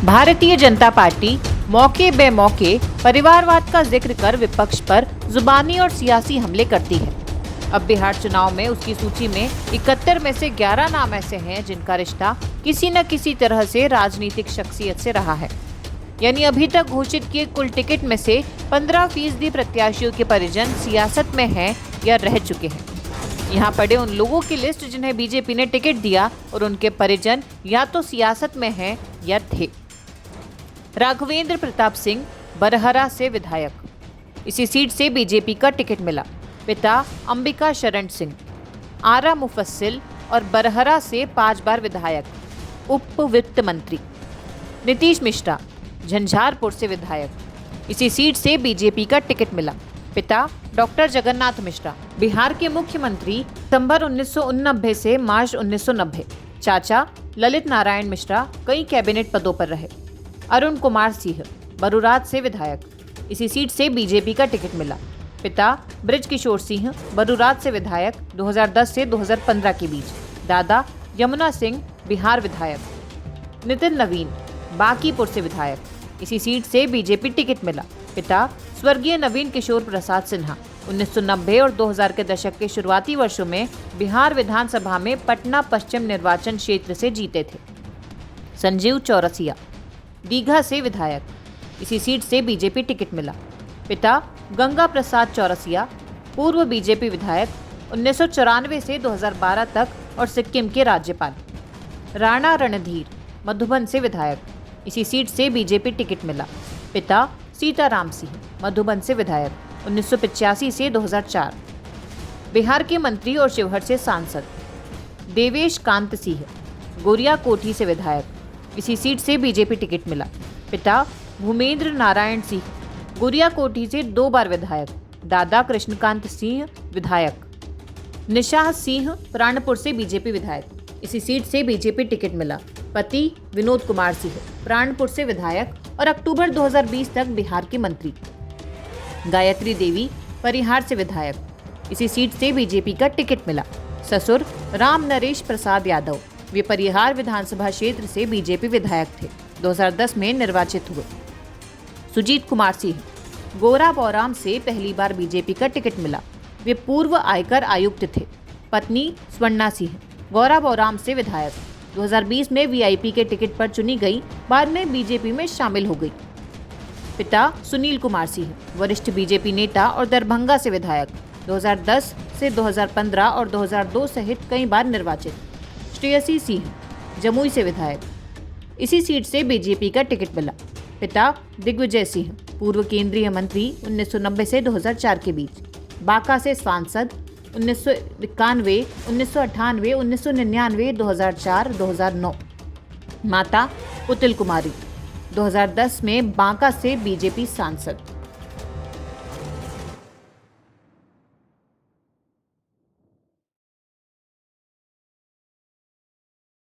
Bharatiya Janata party मौके बे मौके परिवारवाद का जिक्र कर विपक्ष पर जुबानी और सियासी हमले करती है। अब बिहार चुनाव में उसकी सूची में 71 में से 11 नाम ऐसे हैं जिनका रिश्ता किसी न किसी तरह से राजनीतिक शख्सियत से रहा है। यानी अभी तक घोषित किए कुल टिकट में से 15% प्रत्याशियों के परिजन सियासत में हैं या रह चुके हैं। यहाँ पड़े उन लोगों की लिस्ट जिन्हें बीजेपी ने टिकट दिया और उनके परिजन या तो सियासत में हैं या थे। राघवेंद्र प्रताप सिंह बरहरा से विधायक, इसी सीट से बीजेपी का टिकट मिला। पिता अंबिका शरण सिंह, आरा मुफस्सिल और बरहरा से 5 बार विधायक, उप वित्त मंत्री। नीतीश मिश्रा झंझारपुर से विधायक, इसी सीट से बीजेपी का टिकट मिला। पिता डॉक्टर जगन्नाथ मिश्रा बिहार के मुख्यमंत्री सितंबर 1989 से मार्च 1990। चाचा ललित नारायण मिश्रा कई कैबिनेट पदों पर रहे। अरुण कुमार सिंह बरूराज से विधायक, इसी सीट से बीजेपी का टिकट मिला। पिता ब्रिज किशोर सिंह बरूराज से विधायक 2010 से 2015 के बीच। दादा यमुना सिंह बिहार विधायक। नितिन नवीन बांकीपुर से विधायक, इसी सीट से बीजेपी टिकट मिला। पिता स्वर्गीय नवीन किशोर प्रसाद सिन्हा 1990 और 2000 के दशक के शुरुआती वर्षों में बिहार विधानसभा में पटना पश्चिम निर्वाचन क्षेत्र से जीते थे। संजीव चौरसिया दीघा से विधायक, इसी सीट से बीजेपी टिकट मिला। पिता गंगा प्रसाद चौरसिया पूर्व बीजेपी विधायक 1994 से 2012 तक और सिक्किम के राज्यपाल। राणा रणधीर मधुबन से विधायक, इसी सीट से बीजेपी टिकट मिला। पिता सीताराम सिंह मधुबन से विधायक 1985 से 2004। बिहार के मंत्री और शिवहर से सांसद। देवेश कांत सिंह गोरिया कोठी से विधायक, इसी सीट से बीजेपी टिकट मिला। पिता भूमेंद्र नारायण सिंह गोरिया कोठी से 2 बार विधायक। दादा कृष्णकांत सिंह विधायक। निशाह सिंह प्राणपुर से बीजेपी विधायक, इसी सीट से बीजेपी टिकट मिला। पति विनोद कुमार सिंह प्राणपुर से विधायक और अक्टूबर 2020 तक बिहार की मंत्री। गायत्री देवी परिहार से विधायक, इसी सीट से बीजेपी का टिकट मिला। ससुर राम नरेश प्रसाद यादव वे परिहार विधानसभा क्षेत्र से बीजेपी विधायक थे, 2010 में निर्वाचित हुए। सुजीत कुमार सिंह गोराबौराम से पहली बार बीजेपी का टिकट मिला। वे पूर्व आयकर आयुक्त थे। पत्नी स्वर्णा सिंह गोराबौराम से विधायक, 2020 में वीआईपी के टिकट पर चुनी गई, बाद में बीजेपी में शामिल हो गई। पिता सुनील कुमार सिंह वरिष्ठ बीजेपी नेता और दरभंगा से विधायक, 2010 से 2015 और 2002 सहित कई बार निर्वाचित। श्रेयसी सिंह जमुई से विधायक, इसी सीट से बीजेपी का टिकट मिला। पिता दिग्विजय सिंह पूर्व केंद्रीय मंत्री 1990 से 2004 के बीच। बांका से सांसद 1991, 1998, 1999, 2004, 2009। माता पुतुल कुमारी 2010 में बांका से बीजेपी सांसद।